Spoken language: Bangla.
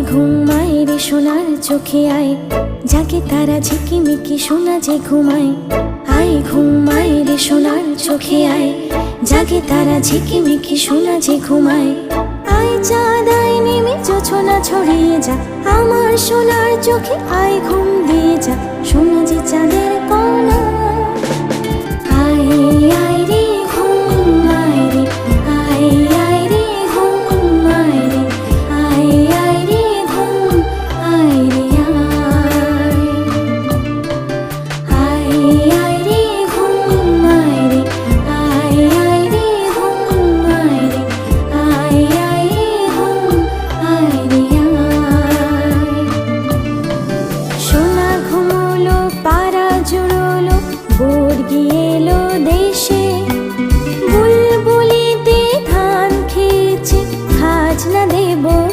ঘুমায় রে সোনার চোখে আয়, জাগে তারা ঝিকিমিকি সোনা যে ঘুমায়। আয় ঘুমায় রে সোনার চোখে আয়, জাগে তারা ঝিকিমিকি সোনা যে ঘুমায়। আয় চাঁদ আয় নেমে জোছনা ছড়িয়ে যা, আমার সোনার চোখে আয় ঘুম দিয়ে যা, সোনা যে চাঁদের কণা।